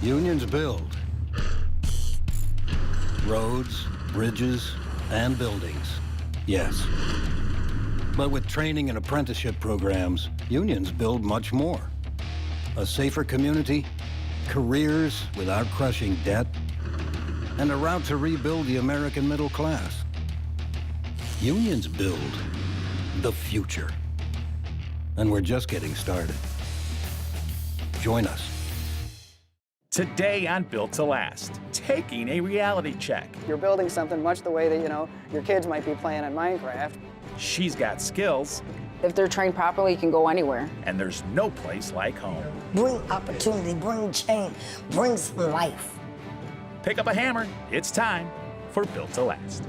Unions build roads, bridges, and buildings, yes. But with training and apprenticeship programs, unions build much more. A safer community, careers without crushing debt, and a route to rebuild the American middle class. Unions build the future. And we're just getting started. Join us. Today on Built to Last, taking a reality check. You're building something much the way that, your kids might be playing in Minecraft. She's got skills. If they're trained properly, you can go anywhere. And there's no place like home. Bring opportunity, bring change, bring some life. Pick up a hammer. It's time for Built to Last.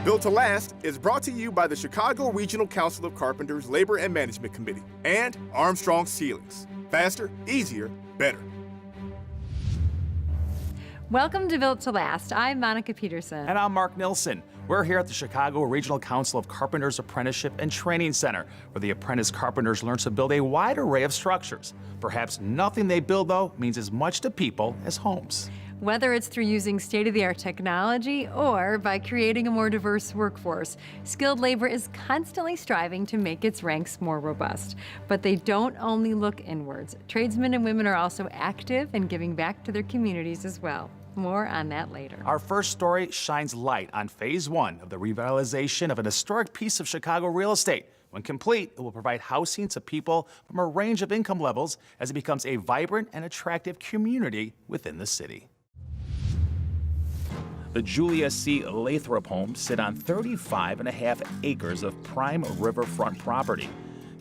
Built to Last is brought to you by the Chicago Regional Council of Carpenters Labor and Management Committee and Armstrong Ceilings. Faster, easier, better. Welcome to Built to Last. I'm Monica Peterson. And I'm Mark Nilsson. We're here at the Chicago Regional Council of Carpenters Apprenticeship and Training Center, where the apprentice carpenters learn to build a wide array of structures. Perhaps nothing they build, though, means as much to people as homes. Whether it's through using state-of-the-art technology or by creating a more diverse workforce, skilled labor is constantly striving to make its ranks more robust. But they don't only look inwards. Tradesmen and women are also active and giving back to their communities as well. More on that later. Our first story shines light on phase one of the revitalization of an historic piece of Chicago real estate. When complete, it will provide housing to people from a range of income levels as it becomes a vibrant and attractive community within the city. The Julia C. Lathrop homes sit on 35.5 acres of prime riverfront property.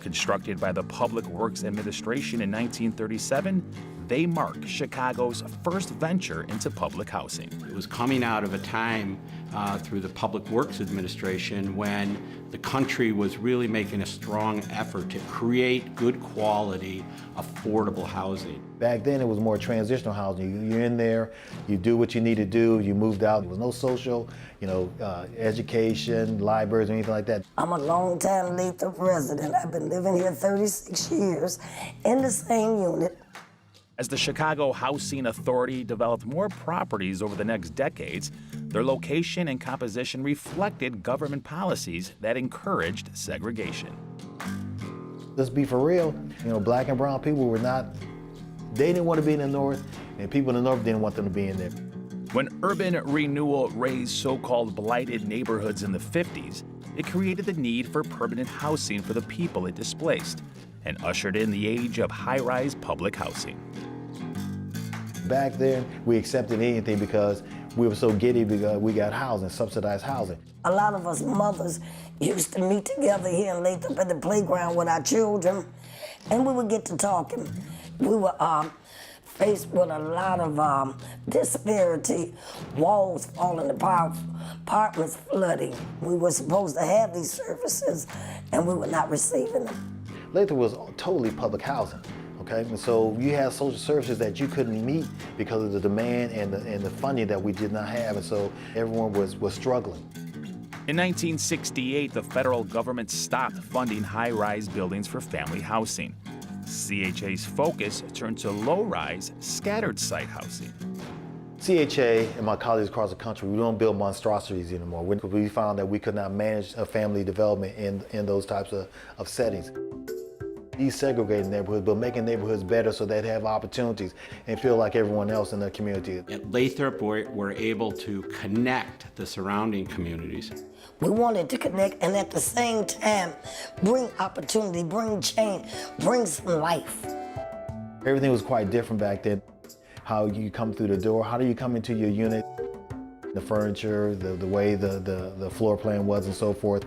Constructed by the Public Works Administration in 1937, they mark Chicago's first venture into public housing. It was coming out of a time through the Public Works Administration when the country was really making a strong effort to create good quality, affordable housing. Back then it was more transitional housing. You're in there, you do what you need to do, you moved out. There was no social, education, libraries, or anything like that. I'm a long-time Lathrop resident. I've been living here 36 years in the same unit. As the Chicago Housing Authority developed more properties over the next decades, their location and composition reflected government policies that encouraged segregation. Let's be for real, black and brown people they didn't want to be in the North, and people in the North didn't want them to be in there. When urban renewal raised so-called blighted neighborhoods in the 50s, it created the need for permanent housing for the people it displaced and ushered in the age of high-rise public housing. Back then, we accepted anything because we were so giddy because we got housing, subsidized housing. A lot of us mothers used to meet together here in Lathrop at the playground with our children, and we would get to talking. We were faced with a lot of disparity, walls falling apart, apartments flooding. We were supposed to have these services, and we were not receiving them. Lathrop was totally public housing, okay? And so you had social services that you couldn't meet because of the demand and the funding that we did not have, and so everyone was struggling. In 1968, the federal government stopped funding high-rise buildings for family housing. CHA's focus turned to low-rise, scattered site housing. CHA and my colleagues across the country, we don't build monstrosities anymore. We found that we could not manage a family development in those types of settings. Desegregating neighborhoods, but making neighborhoods better so they'd have opportunities and feel like everyone else in the community. At Lathrop, we're able to connect the surrounding communities. We wanted to connect and at the same time bring opportunity, bring change, bring some life. Everything was quite different back then. How you come through the door, how do you come into your unit, the furniture, the way the floor plan was and so forth.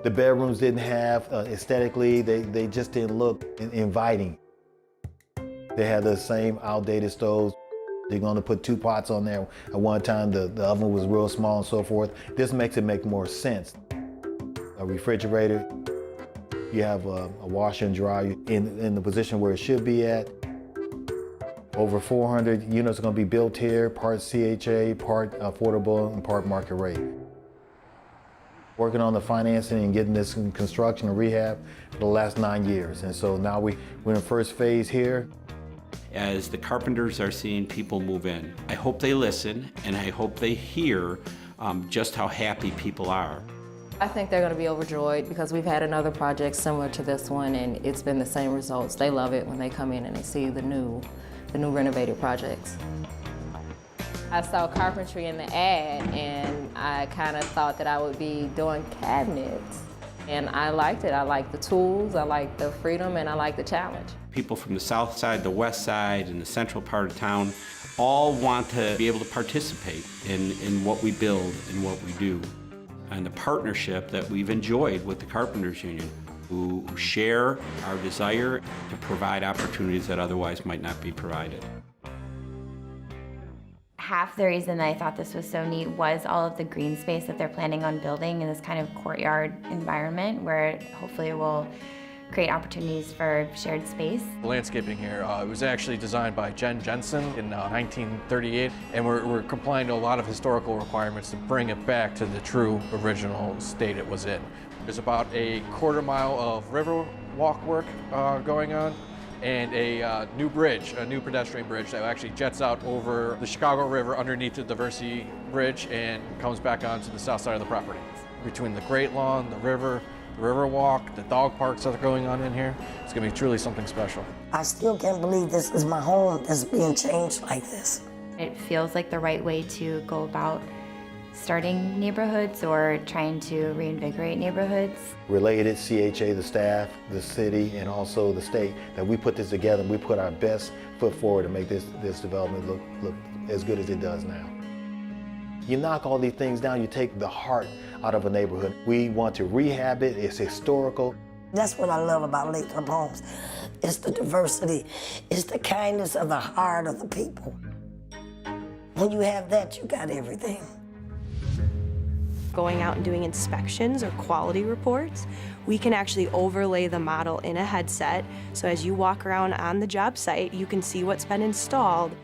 The bedrooms didn't have, aesthetically, they just didn't look inviting. They had the same outdated stoves. They're going to put 2 pots on there. At one time, the oven was real small and so forth. This makes it make more sense. A refrigerator, you have a washer and dryer in the position where it should be at. Over 400 units are going to be built here, part CHA, part affordable, and part market rate. Working on the financing and getting this in construction and rehab for the last 9 years. And so now we're in the first phase here. As the carpenters are seeing people move in, I hope they listen and I hope they hear just how happy people are. I think they're going to be overjoyed because we've had another project similar to this one and it's been the same results. They love it when they come in and they see the new renovated projects. I saw carpentry in the ad and I kind of thought that I would be doing cabinets. And I liked it. I liked the tools, I liked the freedom, and I liked the challenge. People from the south side, the west side, and the central part of town all want to be able to participate in what we build and what we do. And the partnership that we've enjoyed with the Carpenters Union, who share our desire to provide opportunities that otherwise might not be provided. Half the reason that I thought this was so neat was all of the green space that they're planning on building in this kind of courtyard environment where hopefully it will create opportunities for shared space. The landscaping here, it was actually designed by Jen Jensen in 1938, and we're complying to a lot of historical requirements to bring it back to the true original state it was in. There's about a quarter mile of river walk work going on, and a new bridge, a new pedestrian bridge that actually jets out over the Chicago River underneath the Diversity Bridge and comes back onto the south side of the property. Between the Great Lawn, the river walk, the dog parks that are going on in here, it's gonna be truly something special. I still can't believe this is my home that's being changed like this. It feels like the right way to go about starting neighborhoods or trying to reinvigorate neighborhoods. Related, CHA, the staff, the city, and also the state, that we put this together and we put our best foot forward to make this development look as good as it does now. You knock all these things down, you take the heart out of a neighborhood. We want to rehab it, it's historical. That's what I love about Lathrop Homes. It's the diversity, it's the kindness of the heart of the people. When you have that, you got everything. Going out and doing inspections or quality reports, we can actually overlay the model in a headset, so as you walk around on the job site, you can see what's been installed.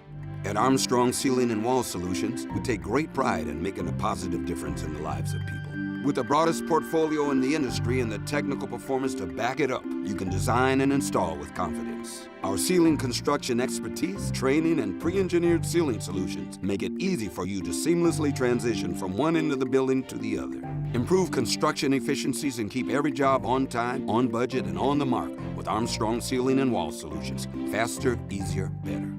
At Armstrong Ceiling and Wall Solutions, we take great pride in making a positive difference in the lives of people. With the broadest portfolio in the industry and the technical performance to back it up, you can design and install with confidence. Our ceiling construction expertise, training, and pre-engineered ceiling solutions make it easy for you to seamlessly transition from one end of the building to the other. Improve construction efficiencies and keep every job on time, on budget, and on the mark with Armstrong Ceiling and Wall Solutions. Faster, easier, better.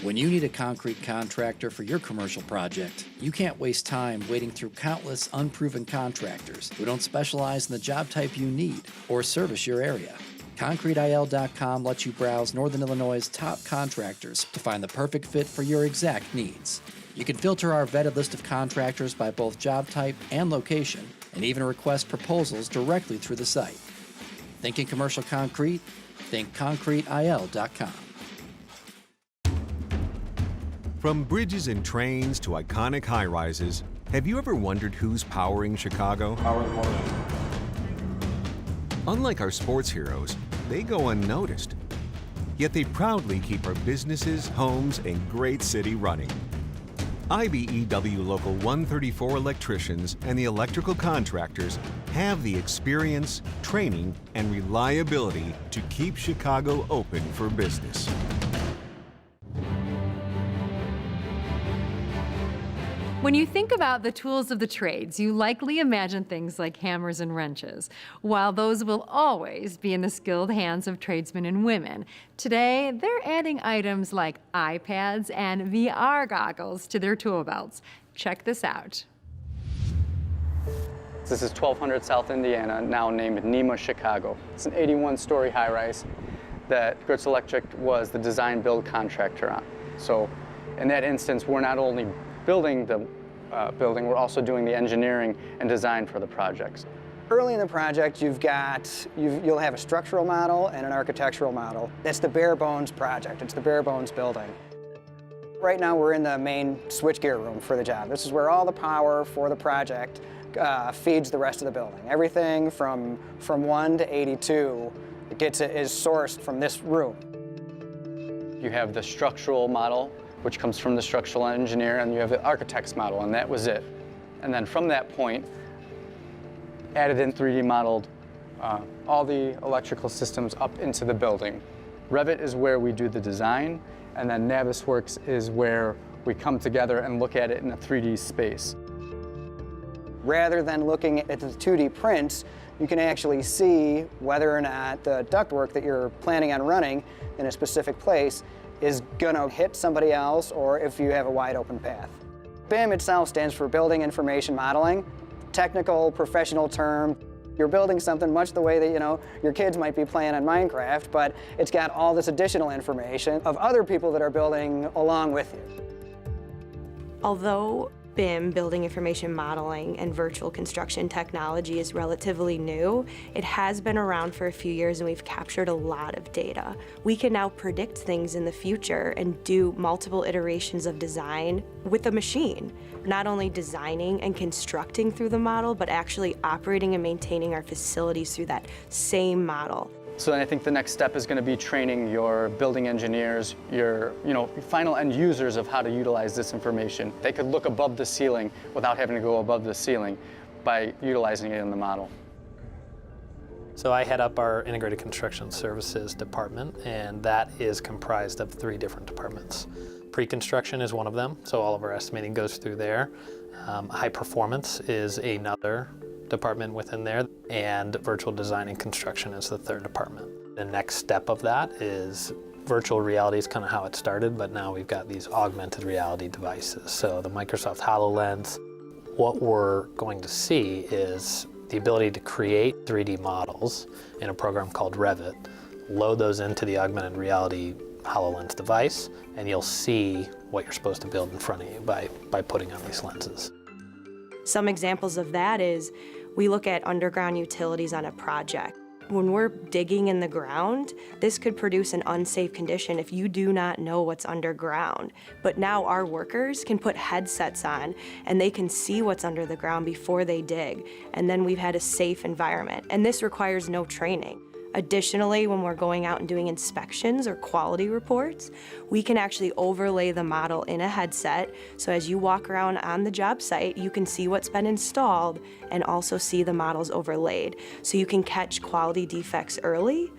When you need a concrete contractor for your commercial project, you can't waste time waiting through countless unproven contractors who don't specialize in the job type you need or service your area. ConcreteIL.com lets you browse Northern Illinois' top contractors to find the perfect fit for your exact needs. You can filter our vetted list of contractors by both job type and location, and even request proposals directly through the site. Thinking commercial concrete? Think ConcreteIL.com. From bridges and trains to iconic high-rises, have you ever wondered who's powering Chicago? Unlike our sports heroes, they go unnoticed. Yet they proudly keep our businesses, homes, and great city running. IBEW Local 134 electricians and the electrical contractors have the experience, training, and reliability to keep Chicago open for business. When you think about the tools of the trades, you likely imagine things like hammers and wrenches. While those will always be in the skilled hands of tradesmen and women, today they're adding items like iPads and VR goggles to their tool belts. Check this out. This is 1200 South Indiana, now named NEMA Chicago. It's an 81-story high-rise that Gritz Electric was the design-build contractor on. So in that instance, we're not only building the building, we're also doing the engineering and design for the projects. Early in the project, you'll have a structural model and an architectural model. It's the bare bones project. It's the bare bones building. Right now, we're in the main switchgear room for the job. This is where all the power for the project feeds the rest of the building. Everything from 1 to 82 is sourced from this room. You have the structural model, which comes from the structural engineer, and you have the architect's model, and that was it. And then from that point, added in 3D modeled all the electrical systems up into the building. Revit is where we do the design, and then Navisworks is where we come together and look at it in a 3D space. Rather than looking at the 2D prints, you can actually see whether or not the ductwork that you're planning on running in a specific place is gonna hit somebody else, or if you have a wide open path. BIM itself stands for Building Information Modeling, technical, professional term. You're building something much the way that, your kids might be playing on Minecraft, but it's got all this additional information of other people that are building along with you. Although BIM, Building Information Modeling, and virtual construction technology is relatively new, it has been around for a few years and we've captured a lot of data. We can now predict things in the future and do multiple iterations of design with a machine. Not only designing and constructing through the model, but actually operating and maintaining our facilities through that same model. So then I think the next step is going to be training your building engineers, your final end users of how to utilize this information. They could look above the ceiling without having to go above the ceiling by utilizing it in the model. So I head up our Integrated Construction Services department, and that is comprised of 3 different departments. Pre-construction is one of them, so all of our estimating goes through there. High performance is another department within there, and virtual design and construction is the 3rd department. The next step of that is virtual reality is kind of how it started, but now we've got these augmented reality devices. So the Microsoft HoloLens, what we're going to see is the ability to create 3D models in a program called Revit, load those into the augmented reality HoloLens device, and you'll see what you're supposed to build in front of you by putting on these lenses. Some examples of that is we look at underground utilities on a project. When we're digging in the ground, this could produce an unsafe condition if you do not know what's underground. But now our workers can put headsets on and they can see what's under the ground before they dig. And then we've had a safe environment. And this requires no training. Additionally, when we're going out and doing inspections or quality reports, we can actually overlay the model in a headset. So as you walk around on the job site, you can see what's been installed and also see the models overlaid. So you can catch quality defects early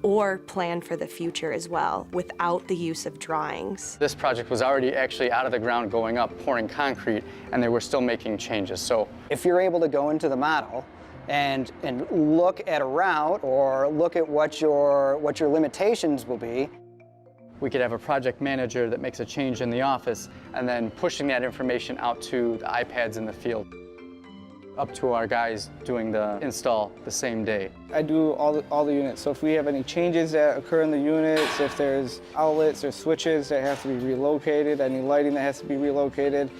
or plan for the future as well without the use of drawings. This project was already actually out of the ground going up, pouring concrete, and they were still making changes. So if you're able to go into the model and look at a route or look at what your limitations will be. We could have a project manager that makes a change in the office and then pushing that information out to the iPads in the field, up to our guys doing the install the same day. I do all the units, so if we have any changes that occur in the units, if there's outlets or switches that have to be relocated, any lighting that has to be relocated,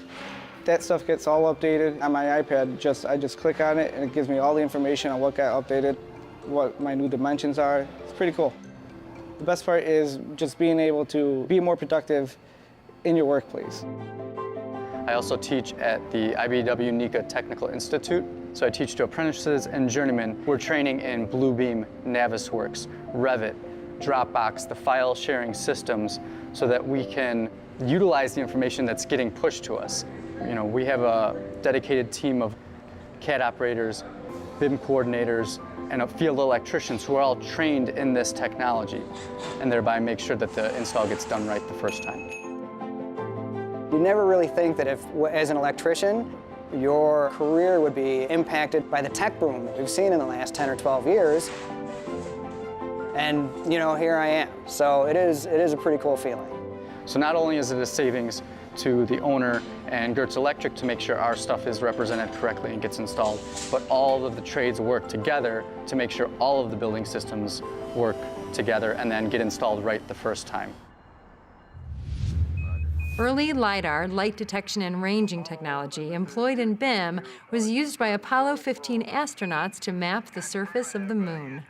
that stuff gets all updated on my iPad. I just click on it and it gives me all the information on what got updated, what my new dimensions are. It's pretty cool. The best part is just being able to be more productive in your workplace. I also teach at the IBEW NECA Technical Institute. So I teach to apprentices and journeymen. We're training in Bluebeam, Navisworks, Revit, Dropbox, the file sharing systems, so that we can utilize the information that's getting pushed to us. We have a dedicated team of CAD operators, BIM coordinators, and field electricians who are all trained in this technology, and thereby make sure that the install gets done right the first time. You never really think that if, as an electrician, your career would be impacted by the tech boom that we've seen in the last 10 or 12 years. And, here I am. So it is a pretty cool feeling. So not only is it a savings to the owner and Gertz Electric to make sure our stuff is represented correctly and gets installed, but all of the trades work together to make sure all of the building systems work together and then get installed right the first time. Early LiDAR, light detection and ranging technology, employed in BIM, was used by Apollo 15 astronauts to map the surface of the moon.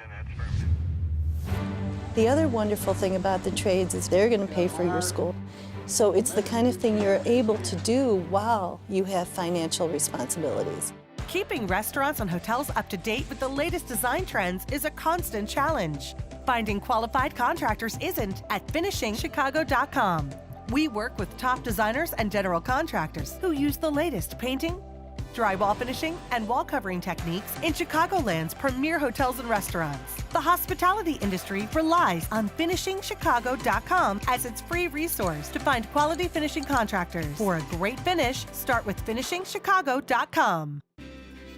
The other wonderful thing about the trades is they're going to pay for your school. So it's the kind of thing you're able to do while you have financial responsibilities. Keeping restaurants and hotels up to date with the latest design trends is a constant challenge. Finding qualified contractors isn't at finishingchicago.com. We work with top designers and general contractors who use the latest painting, drywall finishing, and wall covering techniques in Chicagoland's premier hotels and restaurants. The hospitality industry relies on finishingchicago.com as its free resource to find quality finishing contractors. For a great finish, start with finishingchicago.com.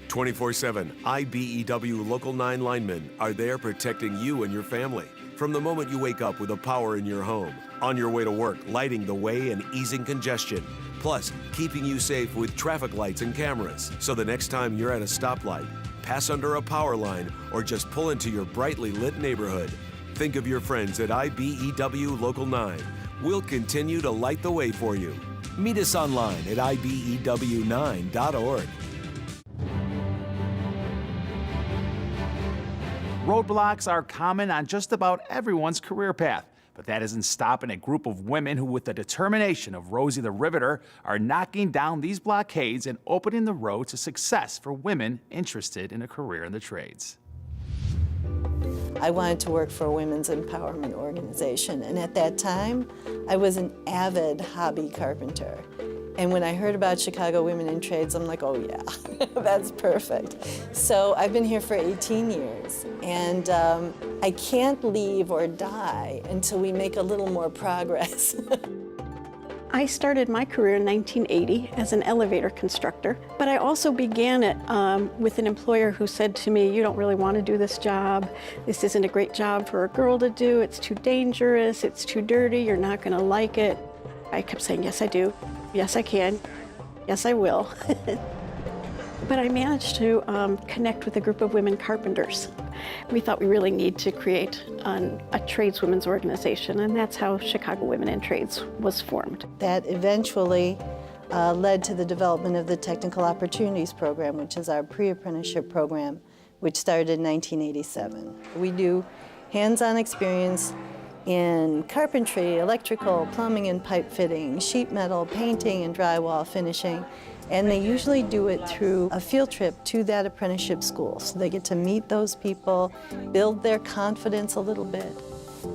24/7, IBEW Local 9 linemen are there protecting you and your family. From the moment you wake up with a power in your home, on your way to work, lighting the way and easing congestion, plus keeping you safe with traffic lights and cameras. So the next time you're at a stoplight, pass under a power line, or just pull into your brightly lit neighborhood, think of your friends at IBEW Local 9. We'll continue to light the way for you. Meet us online at IBEW9.org. Roadblocks are common on just about everyone's career path, but that isn't stopping a group of women who, with the determination of Rosie the Riveter, are knocking down these blockades and opening the road to success for women interested in a career in the trades. I wanted to work for a women's empowerment organization, and at that time, I was an avid hobby carpenter. And when I heard about Chicago Women in Trades, I'm like, oh yeah, that's perfect. So I've been here for 18 years, and I can't leave or die until we make a little more progress. I started my career in 1980 as an elevator constructor, but I also began it with an employer who said to me, you don't really want to do this job. This isn't a great job for a girl to do. It's too dangerous. It's too dirty. You're not going to like it. I kept saying, yes, I do. Yes, I can. Yes, I will. But I managed to connect with a group of women carpenters. We thought we really need to create a tradeswomen's organization, and that's how Chicago Women in Trades was formed. That eventually led to the development of the Technical Opportunities Program, which is our pre-apprenticeship program, which started in 1987. We do hands-on experience in carpentry, electrical, plumbing and pipe fitting, sheet metal, painting and drywall finishing, and they usually do it through a field trip to that apprenticeship school. So they get to meet those people, build their confidence a little bit,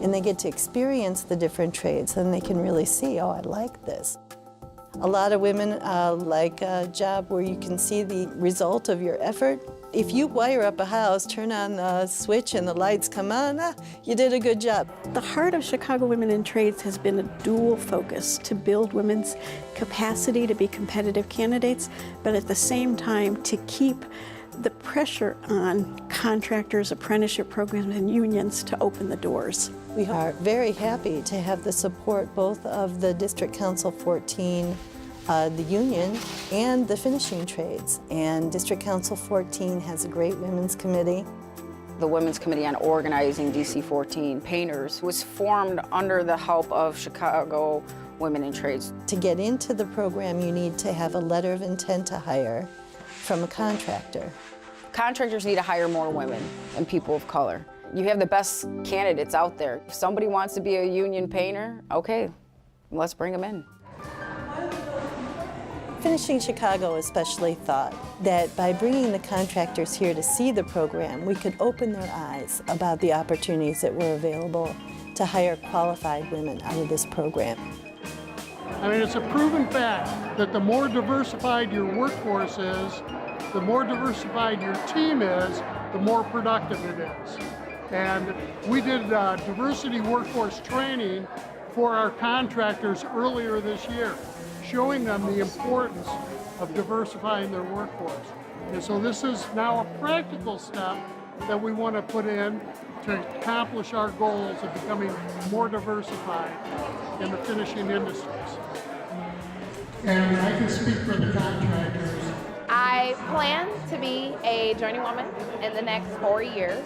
and they get to experience the different trades, and they can really see, oh, I like this. A lot of women like a job where you can see the result of your effort. If you wire up a house, turn on the switch and the lights come on, you did a good job. The heart of Chicago Women in Trades has been a dual focus to build women's capacity to be competitive candidates, but at the same time to keep the pressure on contractors, apprenticeship programs, and unions to open the doors. We are very happy to have the support both of the District Council 14, the union, and the finishing trades. And District Council 14 has a great women's committee. The Women's Committee on Organizing DC-14 Painters was formed under the help of Chicago Women in Trades. To get into the program, you need to have a letter of intent to hire from a contractor. Contractors need to hire more women and people of color. You have the best candidates out there. If somebody wants to be a union painter, okay, let's bring them in. Finishing Chicago especially thought that by bringing the contractors here to see the program, we could open their eyes about the opportunities that were available to hire qualified women out of this program. I mean, it's a proven fact that the more diversified your workforce is, the more diversified your team is, the more productive it is. And we did diversity workforce training for our contractors earlier this year, showing them the importance of diversifying their workforce. And so this is now a practical step that we want to put in to accomplish our goals of becoming more diversified in the finishing industries. And I can speak for the contractors. I plan to be a journeyman woman in the next 4 years.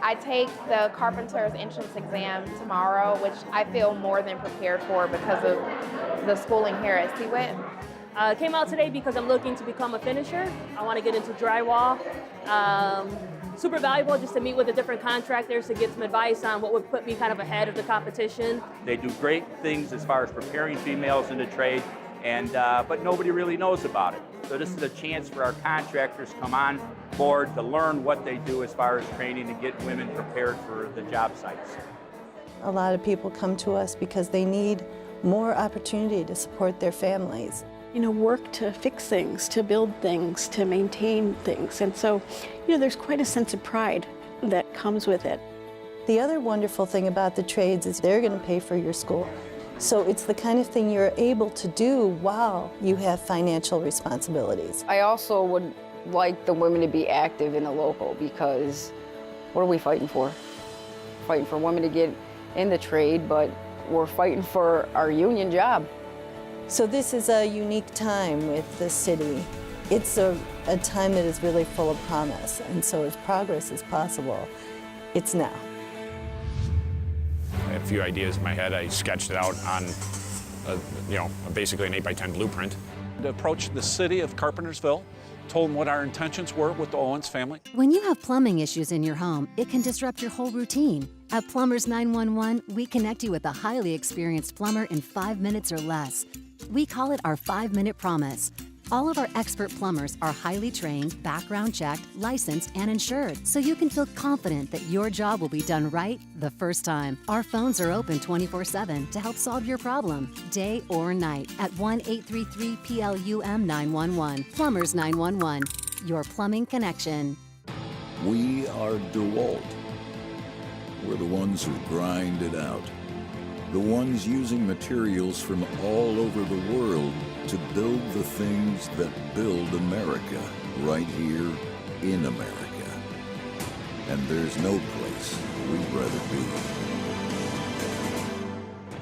I take the carpenter's entrance exam tomorrow, which I feel more than prepared for because of the schooling here at CWIT. I came out today because I'm looking to become a finisher. I want to get into drywall. Super valuable just to meet with the different contractors to get some advice on what would put me kind of ahead of the competition. They do great things as far as preparing females in the trade but nobody really knows about it. So this is a chance for our contractors to come on board to learn what they do as far as training and get women prepared for the job sites. A lot of people come to us because they need more opportunity to support their families. You know, work to fix things, to build things, to maintain things. And so, you know, there's quite a sense of pride that comes with it. The other wonderful thing about the trades is they're going to pay for your school. So it's the kind of thing you're able to do while you have financial responsibilities. I also would like the women to be active in the local, because what are we fighting for? Fighting for women to get in the trade, but we're fighting for our union job. So this is a unique time with the city. It's a time that is really full of promise, and so as progress is possible, it's now. I had a few ideas in my head. I sketched it out on, basically an 8x10 blueprint. To approach the city of Carpentersville, told them what our intentions were with the Owens family. When you have plumbing issues in your home, it can disrupt your whole routine. At Plumbers 911, we connect you with a highly experienced plumber in 5 minutes or less. We call it our 5-minute promise. All of our expert plumbers are highly trained, background checked, licensed, and insured, so you can feel confident that your job will be done right the first time. Our phones are open 24/7 to help solve your problem, day or night, at 1-833-PLUM-911. Plumbers 911, your plumbing connection. We are DeWalt. We're the ones who grind it out. The ones using materials from all over the world to build the things that build America right here in America. And there's no place we'd rather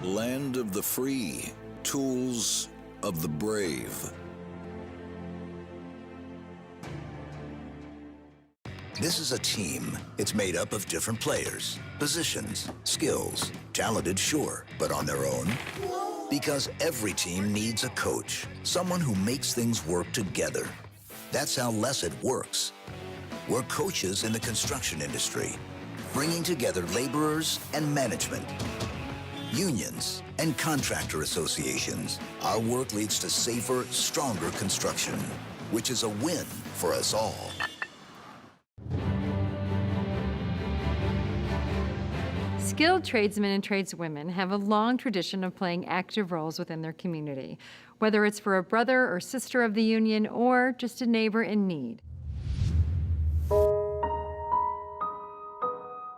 be. Land of the free, tools of the brave. This is a team. It's made up of different players, positions, skills, talented, sure, but on their own? Because every team needs a coach, someone who makes things work together. That's how Lesset works. We're coaches in the construction industry, bringing together laborers and management, unions and contractor associations. Our work leads to safer, stronger construction, which is a win for us all. Skilled tradesmen and tradeswomen have a long tradition of playing active roles within their community, whether it's for a brother or sister of the union or just a neighbor in need.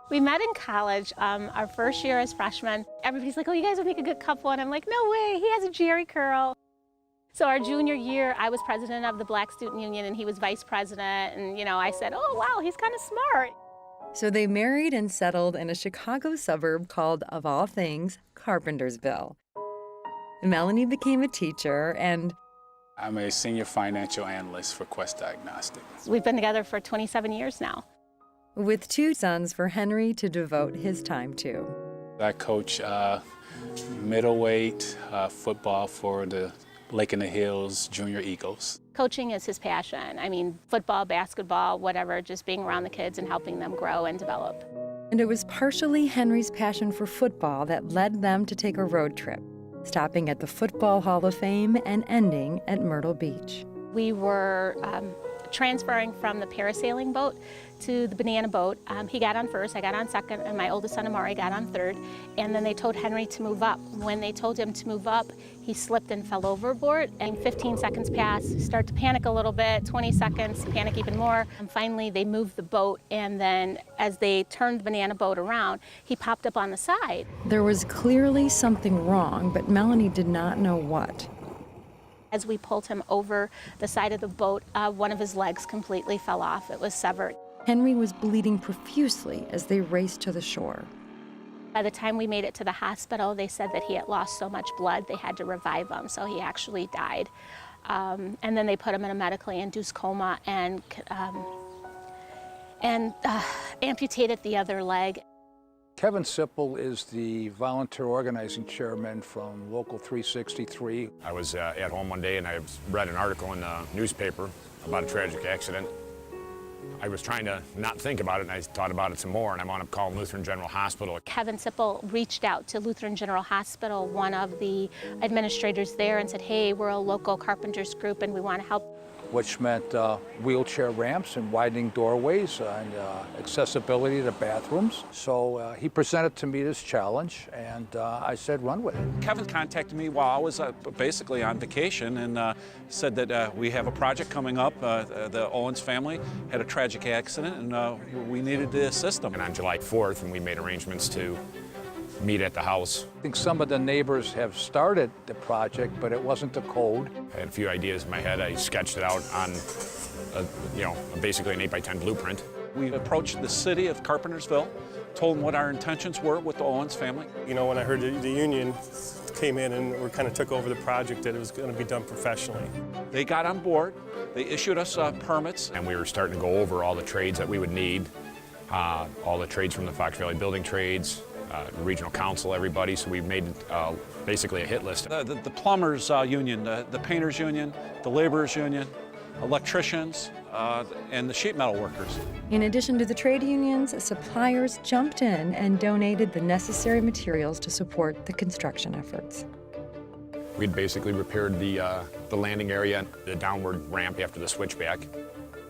We met in college, our first year as freshmen. Everybody's like, oh, you guys would make a good couple. And I'm like, no way, he has a jerry curl. So our junior year, I was president of the Black Student Union and he was vice president. And, I said, oh, wow, he's kind of smart. So they married and settled in a Chicago suburb called, of all things, Carpentersville. Melanie became a teacher, and I'm a senior financial analyst for Quest Diagnostics. We've been together for 27 years now. With 2 sons for Henry to devote his time to. I coach middleweight football for the Lake in the Hills Junior Eagles. Coaching is his passion. I mean, football, basketball, whatever, just being around the kids and helping them grow and develop. And it was partially Henry's passion for football that led them to take a road trip, stopping at the Football Hall of Fame and ending at Myrtle Beach. We were transferring from the parasailing boat to the banana boat. He got on first, I got on second, and my oldest son Amari got on third. And then they told Henry to move up. When they told him to move up, he slipped and fell overboard. And 15 seconds passed, start to panic a little bit, 20 seconds, panic even more. And finally, they moved the boat, and then as they turned the banana boat around, he popped up on the side. There was clearly something wrong, but Melanie did not know what. As we pulled him over the side of the boat, one of his legs completely fell off. It was severed. Henry was bleeding profusely as they raced to the shore. By the time we made it to the hospital, they said that he had lost so much blood they had to revive him, so he actually died. And then they put him in a medically induced coma and amputated the other leg. Kevin Sipple is the volunteer organizing chairman from Local 363. I was at home one day and I read an article in the newspaper about a tragic accident. I was trying to not think about it, and I thought about it some more, and I wound up calling Lutheran General Hospital. Kevin Sipple reached out to Lutheran General Hospital, one of the administrators there, and said, hey, we're a local carpenters group and we want to help. Which meant wheelchair ramps and widening doorways and accessibility to bathrooms. So he presented to me this challenge, and I said, run with it. Kevin contacted me while I was basically on vacation and said that we have a project coming up. The Owens family had a tragic accident, and we needed to assist them. And on July 4th, and we made arrangements to meet at the house. I think some of the neighbors have started the project, but it wasn't the code. I had a few ideas in my head. I sketched it out on, basically an 8x10 blueprint. We approached the city of Carpentersville, told them what our intentions were with the Owens family. You know, when I heard the union came in and kind of took over the project, that it was going to be done professionally. They got on board. They issued us permits. And we were starting to go over all the trades that we would need, all the trades from the Fox Valley Building Trades, regional council, everybody, so we made basically a hit list. The plumbers union, the painters union, the laborers union, electricians, and the sheet metal workers. In addition to the trade unions, suppliers jumped in and donated the necessary materials to support the construction efforts. We'd basically repaired the landing area, the downward ramp after the switchback.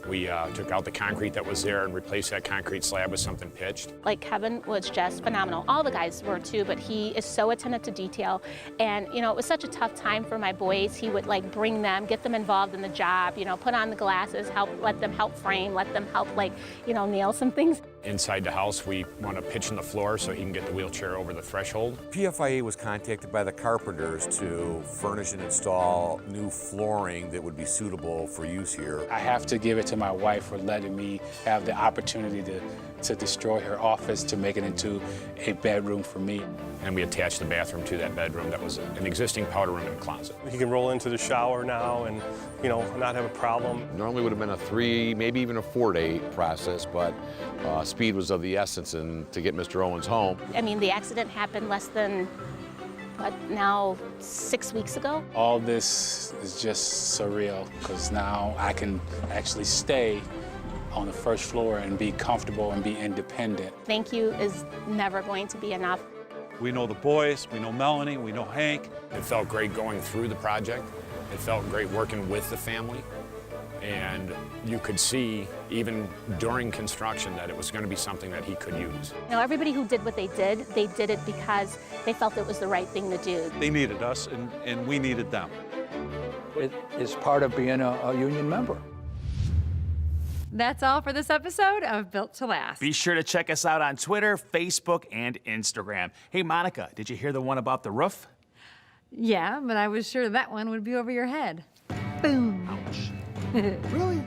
We took out the concrete that was there and replaced that concrete slab with something pitched. Like, Kevin was just phenomenal. All the guys were too, but he is so attentive to detail. And, you know, it was such a tough time for my boys. He would, like, bring them, get them involved in the job, you know, put on the glasses, let them help frame, let them help, like, you know, nail some things. Inside the house, we want to pitch in the floor so he can get the wheelchair over the threshold. PFIA was contacted by the carpenters to furnish and install new flooring that would be suitable for use here. I have to give it to my wife for letting me have the opportunity to destroy her office to make it into a bedroom for me. And we attached the bathroom to that bedroom that was an existing powder room and closet. He can roll into the shower now and, you know, not have a problem. Normally would have been a 3, maybe even a 4-day process, but speed was of the essence and to get Mr. Owens home. I mean, the accident happened less than, what, now 6 weeks ago? All this is just surreal because now I can actually stay on the first floor and be comfortable and be independent. Thank you is never going to be enough. We know the boys, we know Melanie, we know Hank. It felt great going through the project. It felt great working with the family. And you could see, even during construction, that it was going to be something that he could use. You know, everybody who did what they did it because they felt it was the right thing to do. They needed us, and we needed them. It is part of being a union member. That's all for this episode of Built to Last. Be sure to check us out on Twitter, Facebook, and Instagram. Hey, Monica, did you hear the one about the roof? Yeah, but I was sure that one would be over your head. Boom. Ouch. Really?